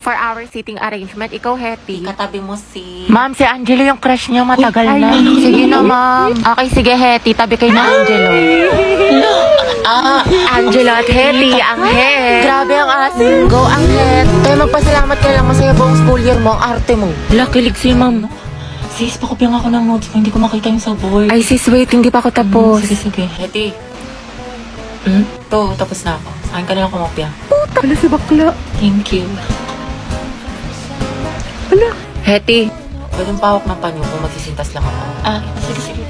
For our seating arrangement, ikaw, Hetty. Katabi mo si... Ma'am, si Angelo yung crush niya matagal na. Sige na, ma'am. Okay, sige, Hetty. Tabi kayo na, Angelo. Angelo at Hetty, ang het. Grabe ang asin. Go, ang het. Kaya magpasalamat ka lang. Masaya buong school year mo. Ang arte mo. Kilig si ma'am. Sis, pakopyang ako ng notes ko. Hindi ko makita yung sa board. Ay, sis, wait. Hindi pa ako tapos. Sige. Hetty. Tapos na ako. Sa akin ka na lang kumopya. Wala si bakla. Thank you. Hetty. Pwedeng pawak ng panyo kung magsisintas lang ako. Sige.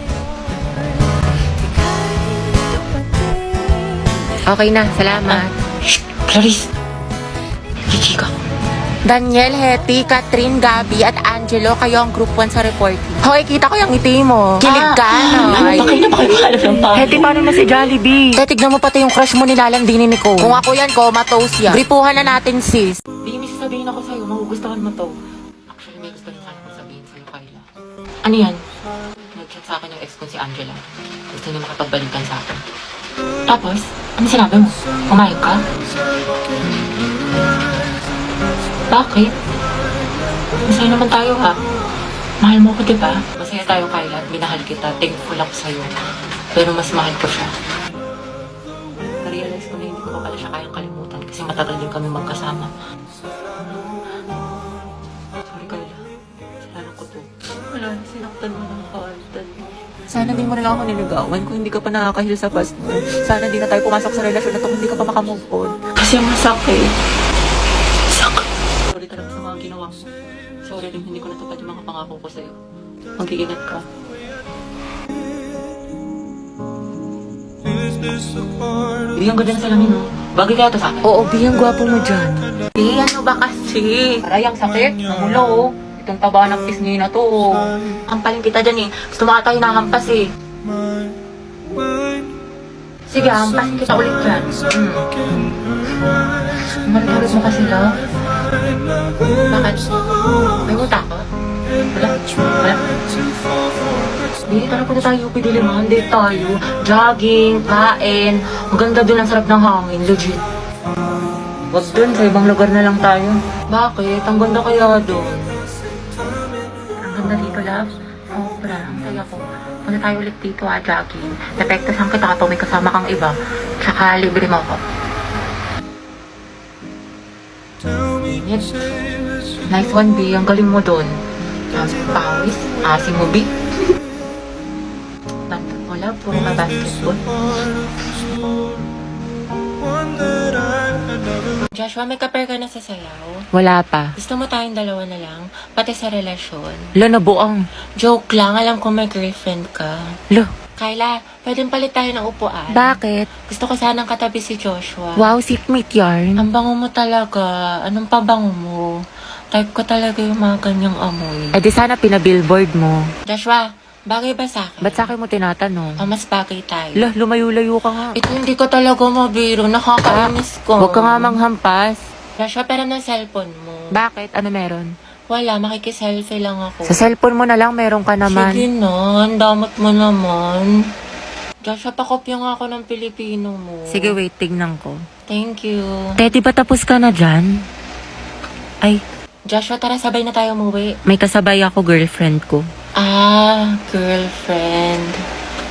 Okay na, salamat. Shh! Clarice! Chichika. Daniel, Hetty, Catherine, Gabby, at Angelo, kayo ang group 1 sa reporting. Hoy, kita ko yung ngiti mo. Kilig ka, no? Bakit na makakalap ng panyo? Hetty, paano na si Jollibee? Tignan mo pati yung crush mo nilalandinin ni Nicole. Kung ako yan, comatose yan. Gripuhan na natin, sis. Hindi, may sasabihin ako sa'yo. Magugustuhan mo to. Actually, may gusto rin sana kong sabihin sa'yo, Kyla. Ano yan? Nag-chat sa akin yung ex ko si Angela. Gusto niya makapagbalikan sa akin. Tapos, ano sinabi mo? Pumayag ka? Bakit? Masaya naman tayo, ha? Mahal mo ko, diba? Masaya tayo, Kyla, at minahal kita. Thankful ako sa'yo. Pero mas mahal ko siya. Na-realize ko na hindi ko pa pala siya kayang kalimutan kasi matagal din kami magkasama. Sorry, Kyla. Salamat ko to. Wala, sinaktan mo ng kaaltan. Sana di mo na lang ako niligawan kung hindi ka pa nakakahil sa past mo. Sana di na tayo pumasok sa relasyon na to kung hindi ka pa makamove on. Kasi masakit. Sorry talaga sa mga ginawa mo. Sorry rin hindi ko natupad yung mga pangako ko sa'yo. Mag-iingat ka. Bigyan ko din sa salamin, no? Bagay kaya to sa akin? Oo, biyang gwapo mo dyan. Ano ba kasi? Aray, ang sakit. Namula, oh. Itong taba ng pisngi na to, oh. Hampaling kita dyan, eh. Gusto mo ata hinahampas, eh. Sige, hampasin kita ulit dyan. Malit-malit mo kasi, love. Bakit? May muta ka? Wala? Hindi talaga na tayo pidiliman. Hindi tayo. Jogging, kain. Maganda dun, ang sarap ng hangin. Legit. Wag dun, sa ibang lugar na lang tayo. Bakit? Ang ganda kaya dun. Ang ganda dito, love. Sobra. Ang saya ko. Punta tayo ulit dito, jogging. Depektasan kita kapag may kasama kang iba. Tsaka libre mo ako. Init. Nice one, B. Ang galing mo dun. Pawis. Asim mo, B. Wala, puro ka basketball. Joshua, may kapare ka na sa sayaw? Wala pa. Gusto mo tayong dalawa na lang? Pati sa relasyon? Lo, nabuang. Joke lang, alam ko may girlfriend ka. Lo, Kyla, pwedeng palit tayo ng upuan. bakit? Gusto ko sanang katabi si Joshua. Wow, seatmate yarn. Ang bango mo talaga. Anong pabango mo? Type ko talaga yung mga ganyang amoy. Eh di sana pinabillboard mo. Joshua, bagay ba sa akin? Ba't sa akin mo tinatanong? Mas bagay tayo. Lo, lumayo-layo ka nga. Ito hindi ko talaga mabiro. Nakakainis ko. Huwag ka nga manghampas. Joshua, pera ng cellphone mo. Bakit? Ano meron? Wala, makikiselfie lang ako. Sa cellphone mo na lang, meron ka naman. Sige na, ang damot mo naman. Joshua, pakopya nga ako ng Pilipino mo. Sige, wait, tignan ko. Thank you. Teddy, ba tapos ka na dyan? Ay, Joshua, tara sabay na tayo umuwi. may kasabay ako, girlfriend ko. Girlfriend.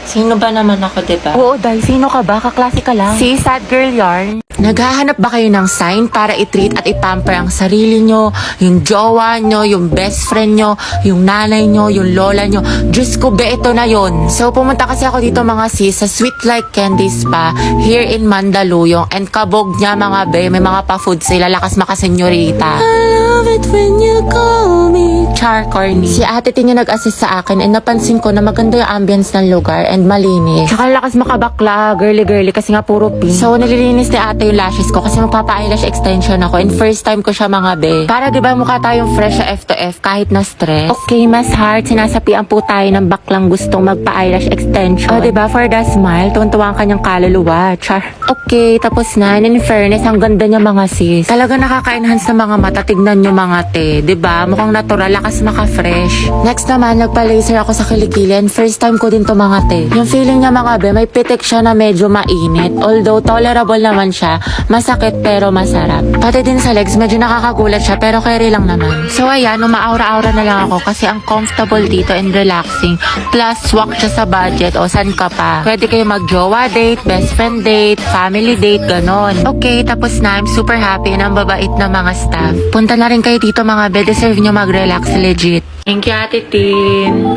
Sino ba naman ako, diba? Oo, dahil sino ka ba? Kaklase ka lang. Si Sad Girl Yarn. Naghahanap ba kayo ng sign para i-treat at i-pamper ang sarili nyo, yung jowa nyo, yung best friend nyo, yung nanay nyo, yung lola nyo? Diyos ko, be, ito na yon. So, pumunta kasi ako dito mga sis sa Sweet Like Candy Spa here in Mandaluyong. And kabog niya mga be, may mga pa-food sila, lakas makasenyorita. I love it when you call me Char Corny. Si ate tin yung nag-assist sa akin and napansin ko na maganda yung ambience ng lugar and malinis. Tsaka lakas makabakla, girly-girly kasi nga puro pink. So, nililinis ni ate yung lashes ko kasi magpapa-eyelash extension ako and first time ko siya mga be. Para diba mukha tayong fresh sa F to F kahit na stress. Okay, mas heart, sinasapian po tayo ng baklang gustong magpa-eyelash extension. O diba, for the smile, tuwan-tuwa ang kanyang kaluluwa. Char. Okay, tapos na. And in fairness, ang ganda niya mga sis. Talaga nakaka-enhance sa mga mata. Tignan nyo mga te. Diba? Mukhang natural, lakas maka-fresh. Next naman, nagpa-laser ako sa kilikili and first time ko din to mga te. Yung feeling niya mga be, may pitik siya na medyo mainit. Although tolerable naman siya, siya. Masakit pero masarap. Pati din sa legs, medyo nakakagulat siya pero carry lang naman. So ayan, umaura-aura na lang ako kasi ang comfortable dito and relaxing. Plus, swak siya sa budget o san ka pa. Pwede kayo mag-jowa date, best friend date, family date, ganon. Okay, tapos na. I'm super happy and ang babait na mga staff. Punta na rin kayo dito mga be. Deserve nyo mag-relax legit. Thank you, Ate Tin.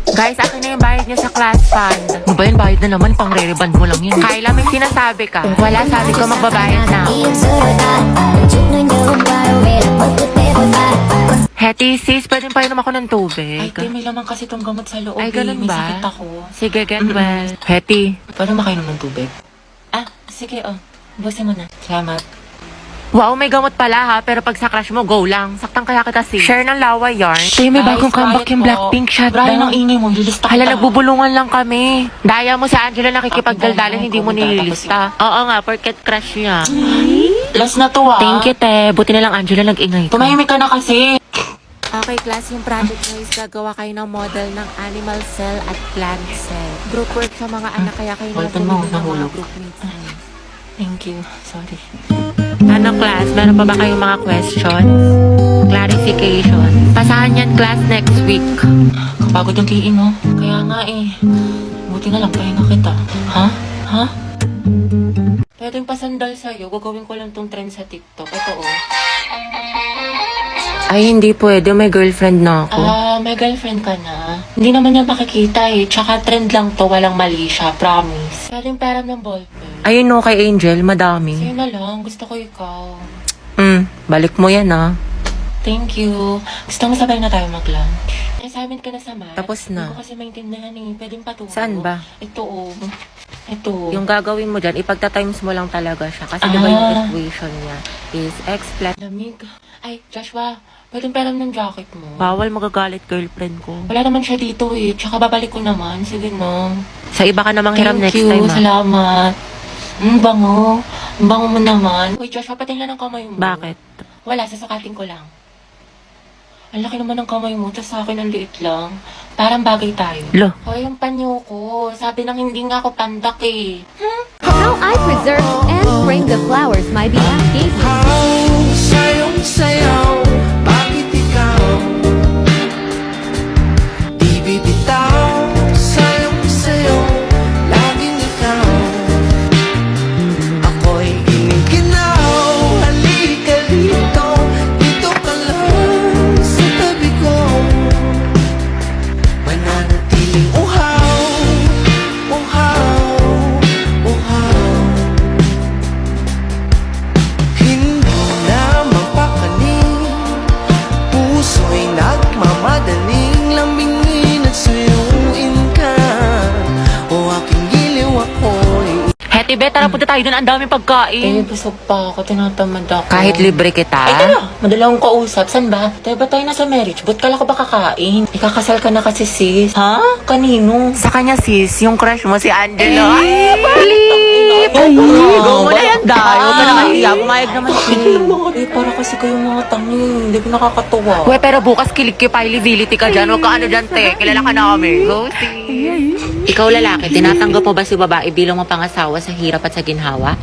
Guys, akin na yung bayad niyo sa class fund. Ano ba yun? Bayad na naman. Pang re-reband mo lang yun. Kyla, may sinasabi ka. Wala, sabi ko magbabayad na. Hetty, sis, pwede pa inom ako ng tubig. Ay, te, may laman kasi itong gamot sa loob. Ay, ganun May ba? sakit ako. Sige, get well. Hetty. Paano makainom ng tubig? Ah, sige, busin mo na. Salamat. Wow, may gamot pala ha, pero pag sa crush mo, go lang. Saktang kaya kita sis. Share ng lawa yarn. Tay, may bagong comeback yung Blackpink Brian, ang shutdown. ingay mo. Lilista Hala, kita. nagbubulungan lang kami. Daya mo sa Angela nakikipagdaldalan, hindi mo nililista. Oo nga, porket crush niya. Last na to, Thank you, te. Buti na lang Angela nag-ingay ka. Tumahimik ka na kasi. Okay, class, yung project nyo is gagawa kayo ng model ng animal cell at plant cell. Group work sa mga anak, kaya kayo Ballpen mo, nabulong ng mga nahulog. groupmates. Thank you. Sorry. Ano, class? Meron pa ba kayong mga questions? Clarification? Pasahan yan, class, next week. Kapagod yung kiin, no? Kaya nga eh. Buti na lang, pahinga kita. Ha? Ha? Pwedeng pasandal sa'yo. Gagawin ko lang tong trend sa TikTok. Ito, Ay, hindi pwede. May girlfriend na ako. May girlfriend ka na? Hindi naman niya makikita eh. Tsaka trend lang to. Walang mali siya. Promise. Pwedeng pera ng ballpen. Ayun no, kay Angel, madami. Sa'yo na lang. Gusto ko ikaw. Balik mo yan ah. Thank you. Gusto mo sabay na tayo mag-lunch? Assignment ka na sa math. Tapos na. Hindi ko kasi maintindihan eh. Pwedeng paturo. Saan ba? Ito Ito. Yung gagawin mo dyan, ipagta-times mo lang talaga siya. Kasi diba yung equation niya is x plus... Lamig. Ay, Joshua. Pwedeng pera ng jacket mo. Bawal magagalit girlfriend ko. Wala naman siya dito eh. Tsaka babalik ko naman. Sige na. Sa iba ka namang hiram next Thank you. time ah. Salamat. Bango. Ang bango mo naman. Uy, Joshua, patingnan ang kamay mo. Bakit? Wala, sasukatin ko lang. Ang laki naman ng kamay mo, tapos sa akin ang liit lang. Parang bagay tayo. Lo. Hoy, yung panyo ko. Sabi nang hindi nga ako pandak eh. How I preserve and bring the flowers my behalf gave me. Sayong sayaw, bakit ikaw di bibitaw? Sayong sayaw, laging ikaw. Ako'y giniginaw, halika dito. Dito ka lang sa tabi ko. Mananatiling uhaw, uhaw, uhaw. Hindi na mapakaling, puso'y nagmamadaling lambingin at suyuin ka. O aking giliw ako'y Hetty, be, tara punta tayo dun. Ang daming Eh, pagkain. busog pa ako. Tinatamad ako. Kahit libre kita. Ay, tara. Madala akong kausap. Saan ba? Tayo ba tayo nasa marriage? Ba't kala ko ba kakain? Ikakasal ka na kasi, sis. Ha? Kanino? Sa kanya sis, yung crush mo si Angelo. Eh, Flip! Go mo na yan, Dayo. Huwag ka na kahiya. Pumayag naman siya. Eh, para kasi kayo mga tangi. Hindi ko nakakatuwa. We, pero bukas kilikipability ka dyan. Huwag ka ano dyan, te. Kilala ka namin. Go, sis. Ikaw lalaki, tinatanggap mo ba si babae bilang mapangasawa sa hirap at sa ginhawa?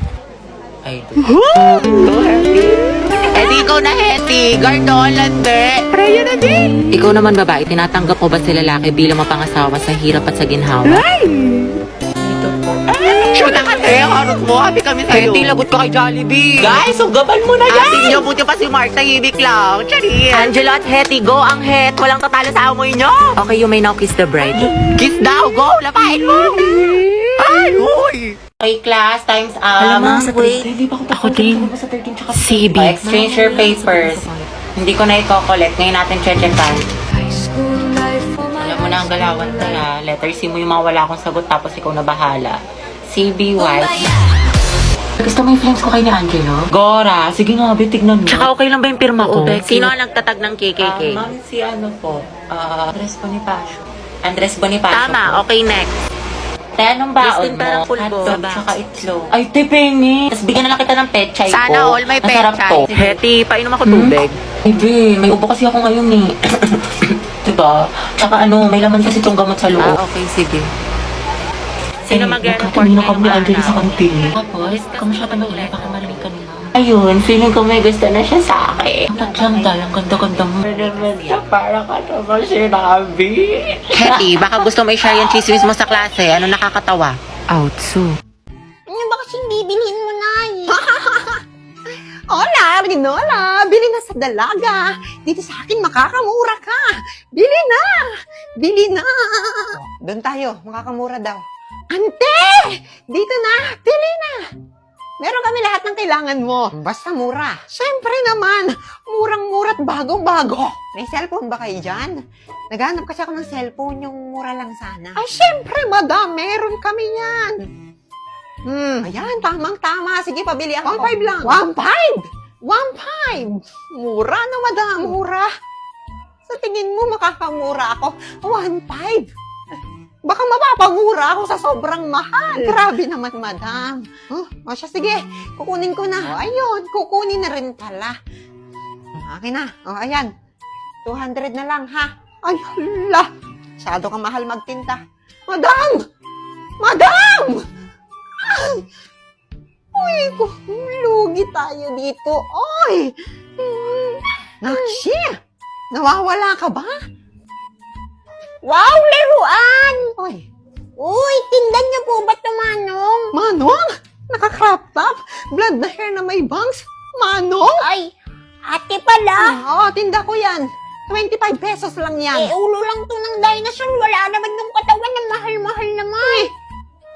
Ay, Go, Hetty. Eh, di ikaw na, Hetty. Gardolan, te. Preyo na, din. Ikaw naman, babae, tinatanggap mo ba si lalaki bilang mapangasawa sa hirap at sa ginhawa? dito po. Shoot ka, te. Harot mo. Happy kami sa'yo. Hetty, lagot ka kay Jollibee. Guys, ugaban mo na Atin niyo, buti pa si Mark, tahimik lang. Charis. Angelo at Hetty, go ang het. Walang tatalo sa amoy nyo. Okay, you may now kiss the bride. Kiss daw, go. Lapain mo. Ay, uy. Okay, class, time's up. Alam mo, sa Wait, 13. hindi pa ako Ako tapos. din. Ano ba sa 13 tsaka CB. Exchange your papers. Hindi ko na i-collect. Ngayon natin check-checkan. Alam mo na ang galawan kaya. Letter C mo yung mga wala akong sagot tapos ikaw na bahala. CB White. Gusto mo yung flames ko kay ni Angelo? Gora, sige nga, be, tignan mo. Tsaka okay lang ba yung pirma ko? Oo, Becky. Sino ang nagtatag ng KKK? Ma'am, si ano po? Andres Bonifacio. Andres Bonifacio po. Tama, okay, next. Te, anong baon Listing parang mo? pulbo. Hotdog, Diba? tsaka itlog. Ay, te, pengi. Tapos bigyan na lang kita ng pechay ko. Sana all may Masarap pechay. to. Hetty, painom ako tubig. Ay, be, may ubo kasi ako ngayon eh. diba? Tsaka ano, may laman kasi itong gamot sa loob. Okay, sige. Sino mag-report Kanina ngayong kami andyan araw? sa kantin. Tapos, kamusta kami ulit? Baka marinig ka nila. Ayun, feeling ko may gusto na siya sa akin. Tadyang dahil, ang ganda-ganda mo. Para ka naman sinabi. Hetty, baka gusto mo i-share yung chismis mo sa klase. Ano nakakatawa? Outsu. Ano ba kasing bibilhin mo, Nay? Hola, Rinola! Bili na sa dalaga. Dito sa akin, makakamura ka. Bili na! Bili na! Doon tayo, makakamura daw. Ante! Dito na! Bili na! Meron kami lahat ng kailangan mo. Basta mura. Siyempre naman, murang-mura at bagong-bago. May cellphone ba kayo dyan? Naghanap kasi ako ng cellphone, yung mura lang sana. Ay, siyempre, madam, meron kami yan. Ayan, tamang-tama. Sige, pabili ako. 1.5 lang. 1.5? 1.5? Mura na, madam. Mura? Sa tingin mo, makakamura ako. 1.5? Baka mapapamura ako sa sobrang mahal. Grabe naman, madam. O siya, sige. Kukunin ko na. Ayun, kukunin na rin pala. Akin na. Ayan. 200 na lang, ha? Ay, hala. Masyado ka mahal magtinda. Madam! Madam! Ay! Uy, lugi tayo dito. Oy! Nakshi! Nawawala ka ba? Wow, laruan! Oy! Uy, tindan niyo po ba ito, Manong? Manong? Naka-crop top? Blood na hair na may bangs? Manong? Ay, ate pala. Oo, tinda ko yan. 25 pesos lang yan. Ulo lang to ng dinosaur. Wala naman yung katawan na mahal-mahal naman.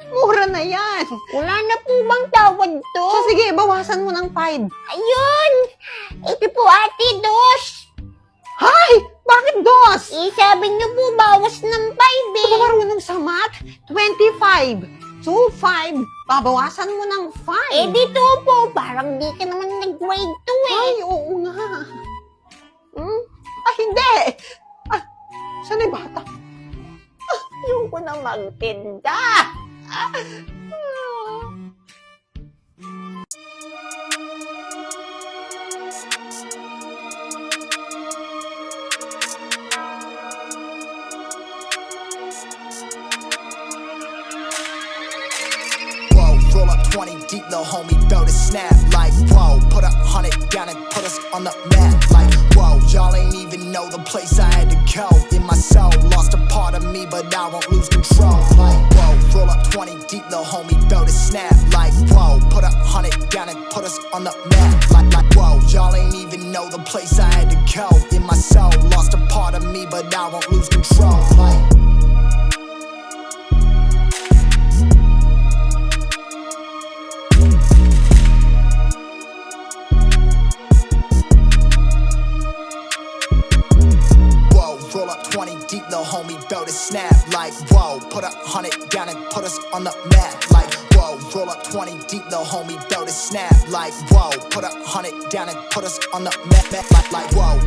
Mura na yan. Wala na po bang tawad to? So, sige, bawasan mo ng 5. Ayun! Ito po ate, dos. Hay! Bakit dos? Sabi niyo po, bawas ng 5 Hindi eh. ka marunong sa math? 25. 2.5. Babawasan mo ng 5. Dito po, parang di ka naman nag-grade 2 eh. Ay, oo nga. Hindi. Saan ay bata? Ayoko na magtinda. Whoa, roll up 20 deep, little homie, throw the snap. Like, whoa, put 100 down and put us on the map. Like, whoa, y'all ain't even know the place I had to go. In my soul, lost a part of me, but I won't lose control. Like, whoa, roll up 20 deep, little homie, throw the snap. Like, whoa, put 100 down and put us on the map. Like, whoa, y'all ain't even know the place I had to go. In my soul, lost a part of me, but I won't lose control. Like, roll up 20 deep, little homie, throw the snap. Like, whoa, put 100 down and put us on the map. Like, whoa, roll up 20 deep, little homie, throw the snap. Like, whoa, put 100 down and put us on the map. Like, whoa.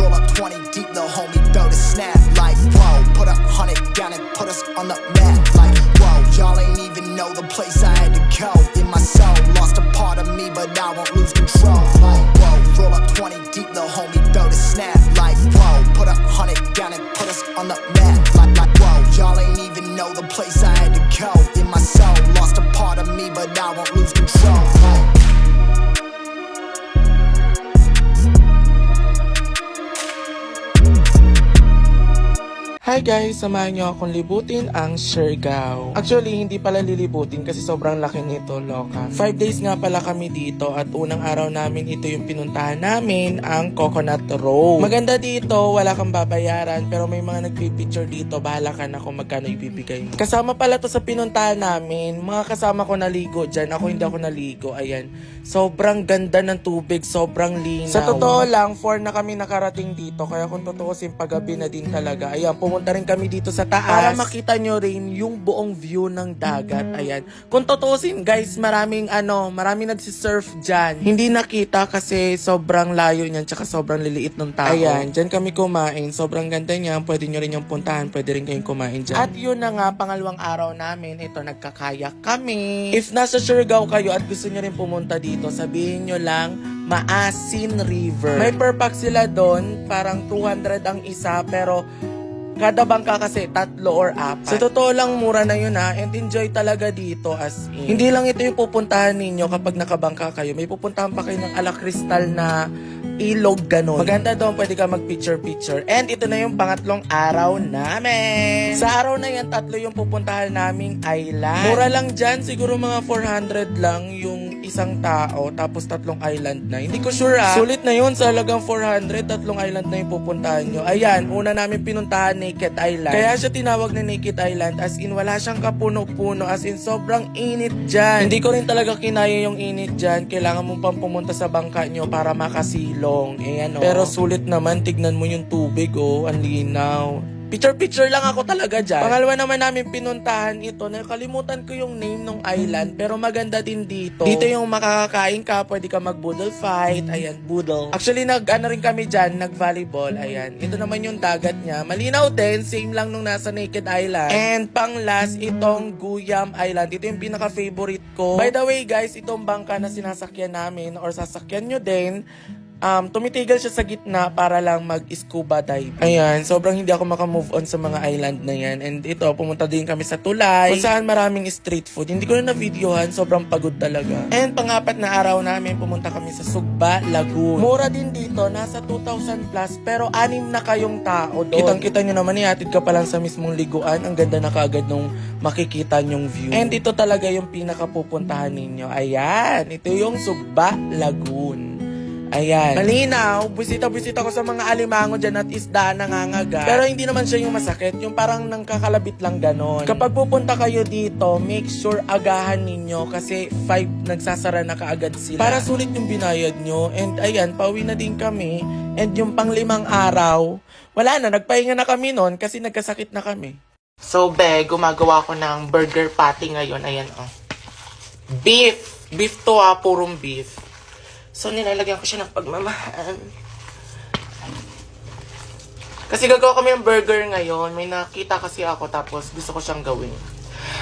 Roll up 20 deep, little homie, throw the snap. Like, whoa, put 100 down and put us on the map. Like, whoa, y'all ain't even know the place I had to go. In my soul, lost a part of me, but I won't lose control. Like, whoa, roll up 20 deep, little homie, throw the snap. Like, whoa, put 100 down and put us on the map. Like, whoa, y'all ain't even know the place I had to go. In my soul, lost a part of me, but I won't lose control. Like, Hi guys! Samahan niyo akong libutin ang Siargao. Actually, hindi pala lilibutin kasi sobrang laki nito, loka. 5 days nga pala kami dito at unang araw namin ito yung pinuntahan namin, ang Coconut Road. Maganda dito, wala kang babayaran pero may mga nagpipicture dito, bahala ka na kung magkano ibibigay mo. Kasama pala to sa pinuntahan namin, mga kasama ko naligo dyan, ako hindi ako naligo, ayan. Sobrang ganda ng tubig, sobrang linaw. Sa totoo lang, 4 na kami nakarating dito, kaya kung tutuusin paggabi na din talaga. Ayan, pumunta pumunta rin kami dito sa taas para makita nyo rin yung buong view ng dagat. Ayan. Kung tutusin guys, maraming nagsisurf dyan. Hindi nakita kasi sobrang layo niyan tsaka sobrang liliit ng tao. Ayan, dyan kami kumain. Sobrang ganda niyan. Pwede nyo rin yung puntahan. Pwede rin kayong kumain dyan. At yun na nga, pangalawang araw namin. Ito, nagkakayak kami. If nasa Siargao kayo at gusto nyo rin pumunta dito, sabihin nyo lang, Maasin River. May per pack sila doon, parang 200 ang isa, pero kada bangka kasi 3 or 4. Sa totoo lang, mura na yun and enjoy talaga dito as in. Hindi lang ito yung pupuntahan ninyo kapag nakabangka kayo. May pupuntahan pa kayo ng Ala Cristal na ilog ganon. Maganda doon, pwede ka mag-picture-picture. And ito na yung pangatlong araw namin. Sa araw na yan, 3 yung pupuntahan naming island. Mura lang dyan, siguro mga 400 lang yung isang tao, tapos 3 island na. Hindi ko sure Sulit na yun, sa halagang 400, 3 island na yung pupuntahan nyo. Ayan, una namin pinuntahan Naked Island. Kaya siya tinawag na Naked Island, as in wala siyang kapuno-puno, as in sobrang init dyan. Hindi ko rin talaga kinaya yung init dyan. Kailangan mo pang pumunta sa bangka nyo para makasilo. Pero sulit naman, tignan mo yung tubig, ang linaw. Picture-picture lang ako talaga dyan. Pangalawa naman namin pinuntahan ito, nakalimutan ko yung name ng island, pero maganda din dito. Dito yung makakakain ka, pwede ka mag-boodle fight, ayan, boodle. Actually, rin kami dyan, nag-volleyball, ayan. Ito naman yung dagat niya. Malinaw din, same lang nung nasa Naked Island. And pang last, itong Guyam Island. Ito yung pinaka-favorite ko. By the way, guys, itong bangka na sinasakyan namin, or sasakyan nyo din, tumitigil siya sa gitna para lang mag-scuba dive. Ayan, sobrang hindi ako makamove on sa mga island na yan. And ito, pumunta din kami sa Tulay, kung saan maraming street food. Hindi ko na na-videohan, sobrang pagod talaga. And pang-apat na araw namin, pumunta kami sa Sugba, Lagoon. Mura din dito, nasa 2,000 plus, pero 6 na kayong tao doon. Kitang-kita nyo naman, ihatid ka pa lang sa mismong liguan. Ang ganda na kaagad nung makikita nyong view. And ito talaga yung pinakapupuntahan ninyo. Ayan, ito yung Sugba, Lagoon. Ayan. Malinaw, bisita-bisita ko sa mga alimango dyan at isda nangangagat. Pero hindi naman siya yung masakit, yung parang nangkakalabit lang ganon. Kapag pupunta kayo dito, make sure agahan ninyo kasi 5 nagsasara na kaagad sila. Para sulit yung binayad nyo. And ayan, pauwi na din kami. And yung pang-5 araw, wala na, nagpahinga na kami nun kasi nagkasakit na kami. So, gumagawa ko ng burger patty ngayon. Ayan, Beef. Beef to purong beef. So, nilalagyan ko siya ng pagmamahal. Kasi gagawa kami ng burger ngayon. May nakita kasi ako tapos gusto ko siyang gawin.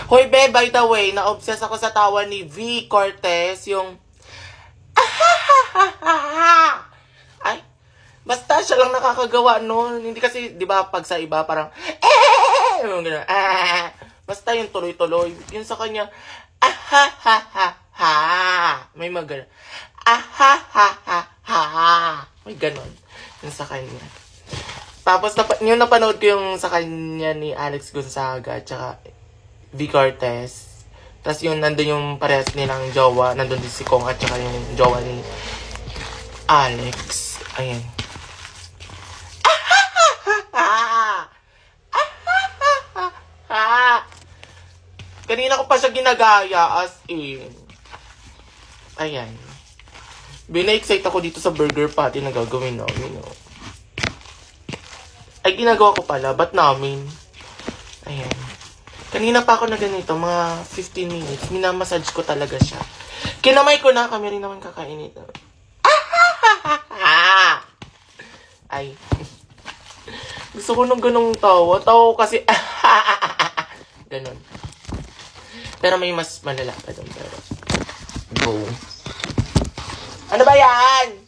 Hoy, by the way, na-obsess ako sa tawa ni V. Cortez. Yung ay, basta siya lang nakakagawa noon. Hindi kasi, di ba, pag sa iba parang basta yung tuloy-tuloy. Yun sa kanya, may magana. May ganon. Yung sa kanya. Tapos, yung napanood ko yung sa kanya ni Alex Gonzaga at saka V. Cortez. Tapos yung nandun yung parehas nilang jowa. Nandun din si Kong at saka yung jowa ni Alex. Ayan. Kanina ko pa siya ginagaya as in. Ayan. Bina-excite ako dito sa burger patty na gagawin namin. Ay, ginagawa ko pala. Ba't namin? Ayan. Kanina pa ako na ganito. Mga 15 minutes. Minamassage ko talaga siya. Kinamay ko na. Kami rin naman kakain ito. Ay. Gusto ko nung ganong tawa. Tawa kasi ganon. Pero may mas malala pa doon. Pero go. Ano ba yan?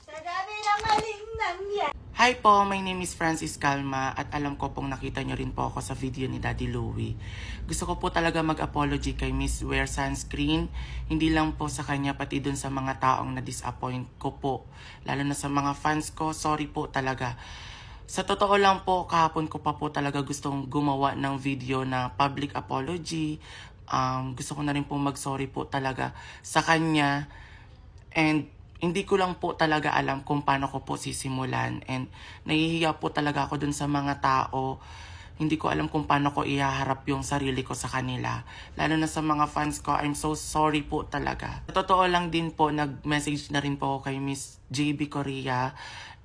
Hi po, my name is Francis Calma at alam ko pong nakita nyo rin po ako sa video ni Daddy Louie. Gusto ko po talaga mag-apology kay Miss Wear Sunscreen. Hindi lang po sa kanya, pati dun sa mga taong na-disappoint ko po. Lalo na sa mga fans ko, sorry po talaga. Sa totoo lang po, kahapon ko pa po talaga gustong gumawa ng video na public apology. Gusto ko na rin po mag-sorry po talaga sa kanya. And hindi ko lang po talaga alam kung paano ko po sisimulan. And nahihiya po talaga ako dun sa mga tao. Hindi ko alam kung paano ko ihaharap yung sarili ko sa kanila. Lalo na sa mga fans ko, I'm so sorry po talaga. Sa totoo lang din po, nag-message na rin po ako kay Miss JB Korea.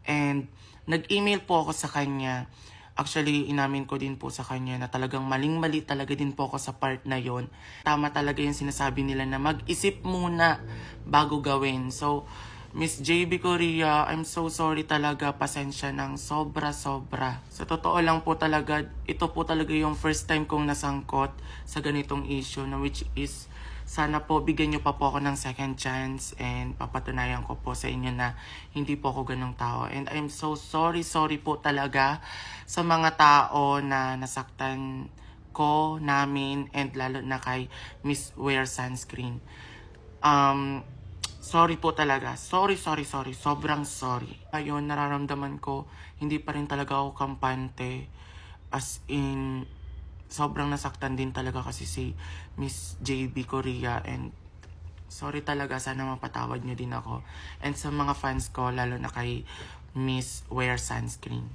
And nag-email po ako sa kanya. Actually, inamin ko din po sa kanya na talagang maling-mali talaga din po ako sa part na yon. Tama talaga yung sinasabi nila na mag-isip muna bago gawin. So, Miss JB Korea, I'm so sorry talaga. Pasensya ng sobra-sobra. Sa totoo lang po talaga, ito po talaga yung first time kong nasangkot sa ganitong issue na which is sana po bigyan nyo pa po ako ng second chance and papatunayan ko po sa inyo na hindi po ako ganong tao. And I'm so sorry po talaga sa mga tao na nasaktan ko, namin, and lalo na kay Miss Wear Sunscreen. Sorry po talaga. Sorry. Sobrang sorry. Ayun, nararamdaman ko, hindi pa rin talaga ako kampante. As in, sobrang nasaktan din talaga kasi si Miss JB Korea. And sorry talaga, sana mapatawad nyo din ako. And sa mga fans ko, lalo na kay Miss Wear Sunscreen.